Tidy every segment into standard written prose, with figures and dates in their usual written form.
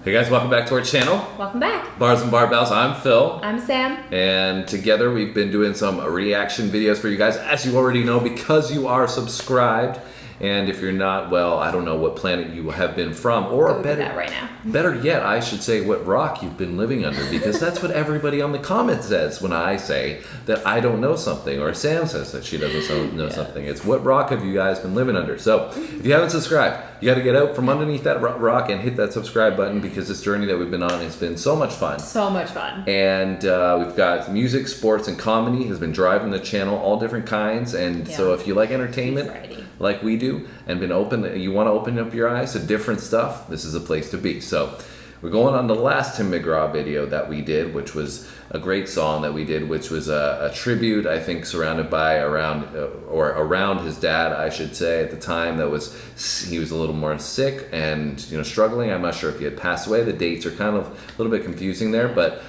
Hey guys, welcome back to our channel. Welcome back. Bars and Barbells, I'm Phil. I'm Sam. And together we've been doing some reaction videos for you guys, as you already know, because you are subscribed. And if you're not, well, I don't know what planet you have been from, or Go do that right now. Better yet, I should say what rock you've been living under, because that's what everybody on the comments says when I say that I don't know something, or Sam says that she doesn't know something. It's what rock have you guys been living under? So if you haven't subscribed, you got to get out from underneath that rock and hit that subscribe button, because this journey that we've been on has been so much fun. So much fun. And we've got music, sports, and comedy has been driving the channel, all different kinds. And so if you like entertainment, like we do, and you want to open up your eyes to different stuff, this is a place to be. So we're going on the last Tim McGraw video that we did, which was a great song that we did, which was a tribute, I think, surrounded by around his dad, I should say, at the time. He was a little more sick and struggling. I'm not sure if he had passed away. The dates are kind of a little bit confusing there, but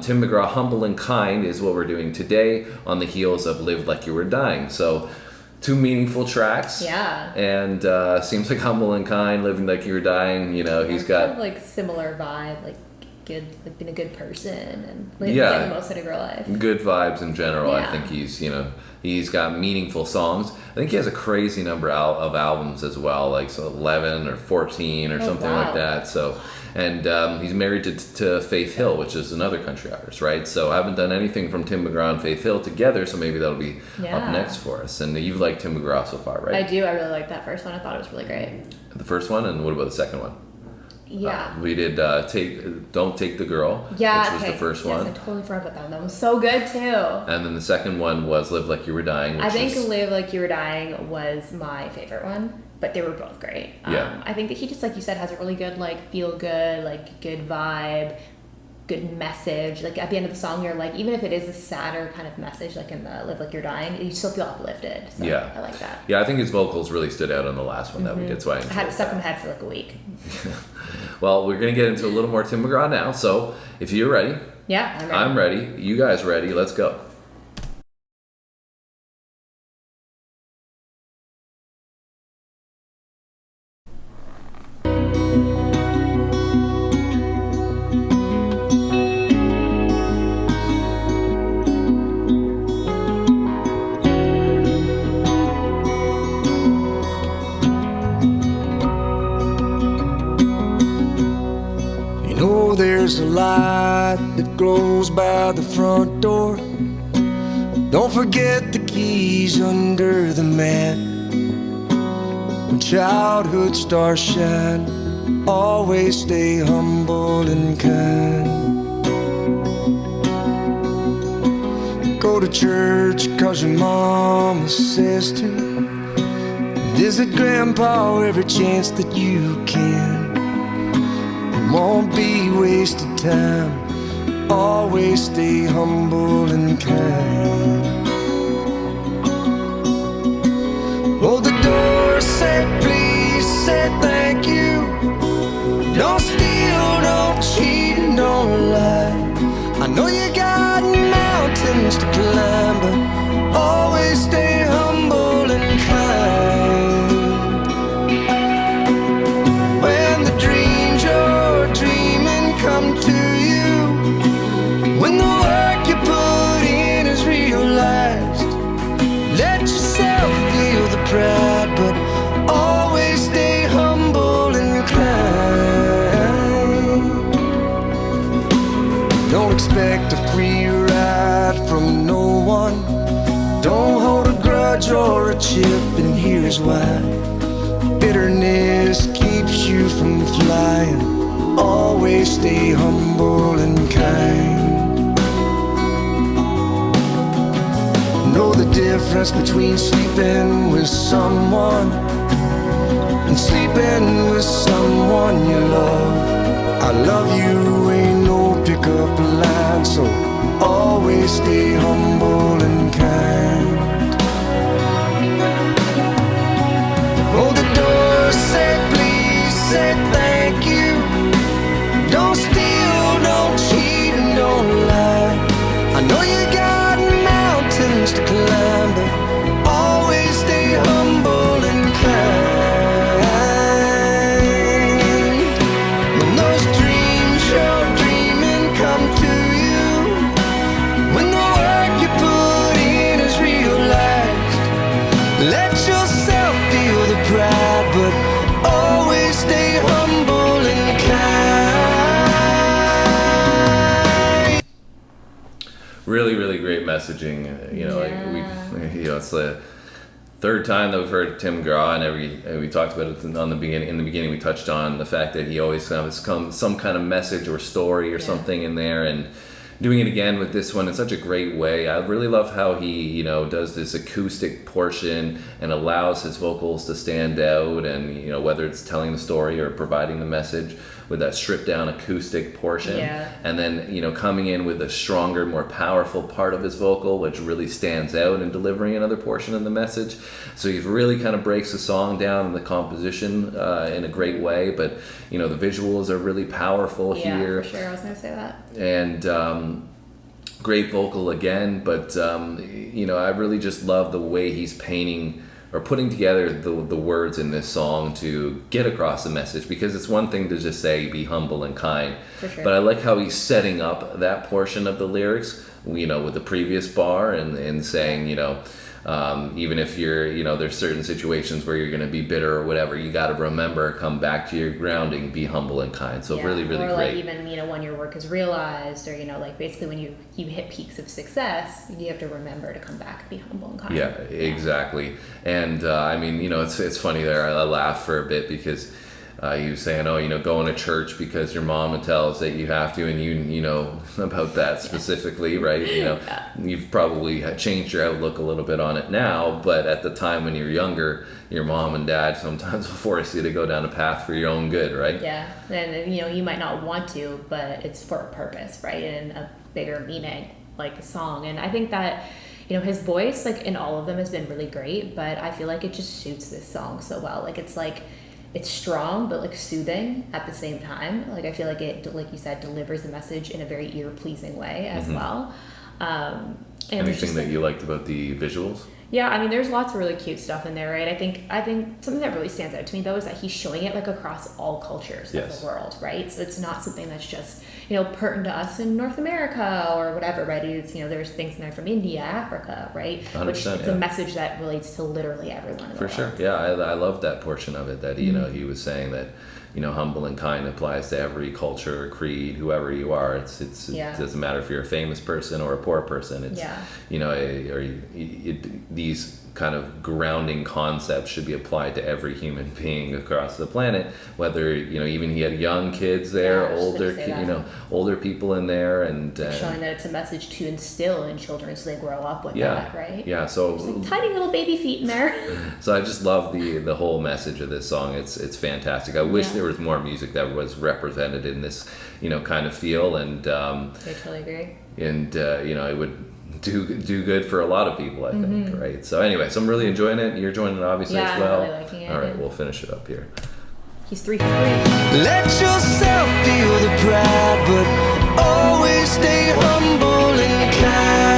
Tim McGraw, Humble and Kind, is what we're doing today on the heels of Live Like You Were Dying. So two meaningful tracks. Yeah. And seems like Humble and Kind, Living Like You Were Dying, he's got kind of like similar vibe, like good, like being a good person and getting the most out of your life. Good vibes in general. I think he's got meaningful songs. I think he has a crazy number of albums as well, like 11 or 14 or something like that. So, and he's married to Faith Hill, which is another country artist, right? So I haven't done anything from Tim McGraw and Faith Hill together, so maybe that'll be up next for us. And you've liked Tim McGraw so far, right? I do. I really liked that first one. I thought it was really great. The first one, and what about the second one? Yeah. We did Don't Take the Girl, which was the first one. I totally forgot about that one. That was so good too. And then the second one was Live Like You Were Dying. I think Live Like You Were Dying was my favorite one, but they were both great. I think that he just, like you said, has a really good, feel good, good vibe, good message. Like at the end of the song, you're like, even if it is a sadder kind of message, like in the Live Like You're Dying, you still feel uplifted. So I like that. Yeah, I think his vocals really stood out on the last one that we did, so I had it stuck in my head for like a week. Well, we're going to get into a little more Tim McGraw now, so if you're ready. Yeah, I'm ready. I'm ready. You guys ready? Let's go. There's a light that glows by the front door. Don't forget the keys under the mat. When childhood stars shine, always stay humble and kind. Go to church 'cause your mama says to. Visit grandpa every chance that you can. Won't be wasted time. Always stay humble and kind. Hold the door, say please, say thank you. Don't steal, don't cheat, and don't lie. I know you got mountains to climb, but always stay humble and kind. Come to you when the work you put in is realized. Let yourself feel the pride, but always stay humble and kind. Don't expect a free ride from no one. Don't hold a grudge or a chip, and here's why. Bitterness keeps you from flying. Always stay humble and kind. Know the difference between sleeping with someone and sleeping with someone you love. I love you ain't no pickup line, so always stay humble and kind. Hold the door, say please, say thank you. Don't steal, don't cheat, and don't lie. I know you got mountains to climb, but always stay humble and kind. When those dreams really, really great messaging. You know, like it's the third time that we've heard Tim McGraw, and we talked about it in the beginning we touched on the fact that he always has some kind of message or story or something in there, and doing it again with this one in such a great way. I really love how he, you know, does this acoustic portion and allows his vocals to stand out, and, you know, whether it's telling the story or providing the message with that stripped down acoustic portion. And then, you know, coming in with a stronger, more powerful part of his vocal, which really stands out in delivering another portion of the message. So he really kind of breaks the song down in the composition in a great way. But, you know, the visuals are really powerful here. Yeah, for sure. I was going to say that. And great vocal again. But, you know, I really just love the way he's painting or putting together the words in this song to get across the message, because it's one thing to just say be humble and kind, for sure. But I like how he's setting up that portion of the lyrics, you know, with the previous bar and saying, you know, even if you're, you know, there's certain situations where you're going to be bitter or whatever, you got to remember, come back to your grounding, be humble and kind. So really, really or great. Like even, you know, when your work is realized, or, you know, like basically when you hit peaks of success, you have to remember to come back and be humble and kind. Yeah, exactly. And I mean, you know, it's funny there. I laughed for a bit because you saying, oh, you know, going to church because your mom tells that you have to, and you know about that specifically, right? You know, you've probably changed your outlook a little bit on it now, but at the time when you're younger, your mom and dad sometimes will force you to go down a path for your own good, right? Yeah, and, you know, you might not want to, but it's for a purpose, right? And a bigger meaning, like a song. And I think that, you know, his voice, like in all of them, has been really great, but I feel like it just suits this song so well. Like it's strong, but like soothing at the same time. Like I feel like it, like you said, delivers the message in a very ear-pleasing way as well. And anything that you liked about the visuals? Yeah, I mean, there's lots of really cute stuff in there, right? I think something that really stands out to me, though, is that he's showing it like across all cultures of the world, right? So it's not something that's just, you know, pertinent to us in North America or whatever, right? It's, you know, there's things in there from India, Africa, right? 100%, which it's a message that relates to literally everyone in the world. For sure, yeah, I love that portion of it, that, you know, he was saying that, you know, humble and kind applies to every culture, creed, whoever you are. It doesn't matter if you're a famous person or a poor person. It's, you know, these kind of grounding concepts should be applied to every human being across the planet, whether, you know, even he had young kids there, older people in there, and showing that it's a message to instill in children so they grow up with that, right? Yeah, so there's like tiny little baby feet in there. So I just love the whole message of this song. It's fantastic. I wish there was more music that was represented in this, you know, kind of feel, and I totally agree. And you know, it would do good for a lot of people, I think, right? So anyway, so I'm really enjoying it. You're enjoying it obviously as well. I'm really liking it. All right, we'll finish it up here. He's 3 for 3. Let yourself feel the pride, but always stay humble and kind.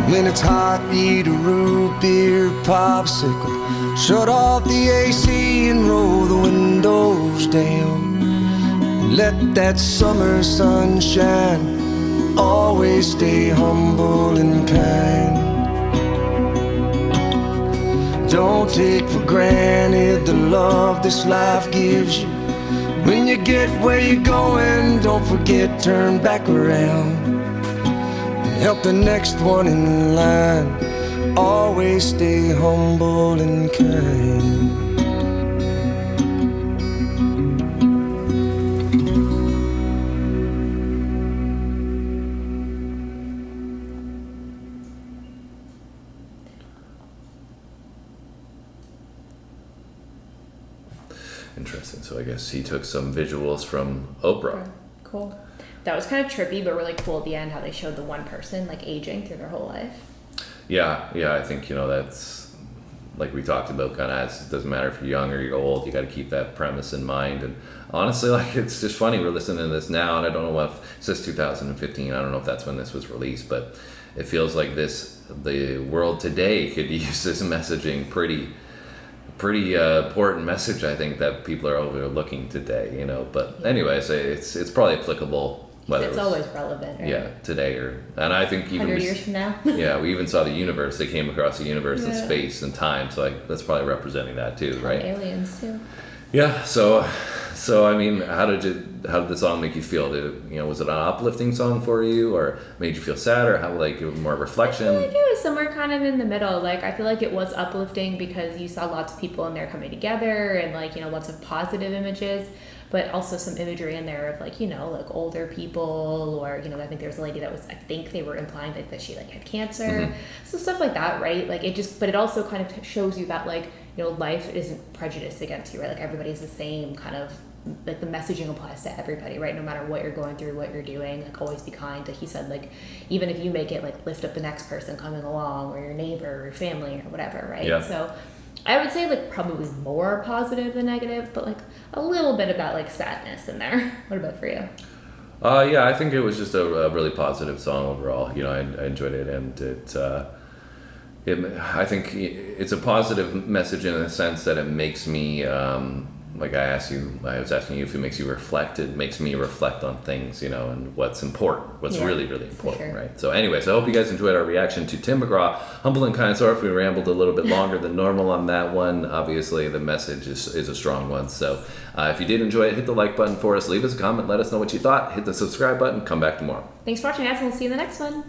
When it's hot, eat a root beer popsicle. Shut off the AC and roll the windows down. Let that summer sun shine. Always stay humble and kind. Don't take for granted the love this life gives you. When you get where you're going, don't forget, turn back around. Help the next one in line. Always stay humble and kind. Interesting. So I guess he took some visuals from Oprah. Cool. That was kind of trippy, but really cool at the end, how they showed the one person like aging through their whole life. Yeah, I think, you know, that's like we talked about, kind of, it doesn't matter if you're young or you're old, you got to keep that premise in mind. And honestly, like, it's just funny, we're listening to this now, and I don't know if it says 2015, I don't know if that's when this was released, but it feels like the world today could use this messaging pretty important message, I think, that people are overlooking today, but anyways, it's probably applicable. It's always relevant, right? Yeah, today and I think even 100 years from now. Yeah, we even saw the universe. They came across the universe in space and time, so that's probably representing that too, right? Aliens too. Yeah. So I mean, how did the song make you feel? Was it an uplifting song for you, or made you feel sad, or how, like, more reflection? I feel like it was somewhere kind of in the middle. Like, I feel like it was uplifting because you saw lots of people in there coming together, and like, lots of positive images, but also some imagery in there of like, like older people, or I think there was a lady that was, I think they were implying that she like had cancer, mm-hmm. So stuff like that, right? Like, but it also kind of shows you that, like, life isn't prejudiced against you, right? Like, everybody's the same, kind of, like, the messaging applies to everybody, right? No matter what you're going through, what you're doing, like, always be kind. Like he said, like, even if you make it, like, lift up the next person coming along, or your neighbor or your family or whatever, right? Yeah. So I would say, like, probably more positive than negative, but like a little bit about like sadness in there. What about for you? Yeah, I think it was just a really positive song overall. I enjoyed it, and I think it's a positive message in the sense that it makes me, like I was asking you if it makes you reflect. It makes me reflect on things, and what's important, what's really, really important, sure. right? So anyways, I hope you guys enjoyed our reaction to Tim McGraw, Humble and Kind. Sorry if we rambled a little bit longer than normal on that one. Obviously, the message is a strong one. So if you did enjoy it, hit the like button for us. Leave us a comment. Let us know what you thought. Hit the subscribe button. Come back tomorrow. Thanks for watching, guys, and we'll see you in the next one.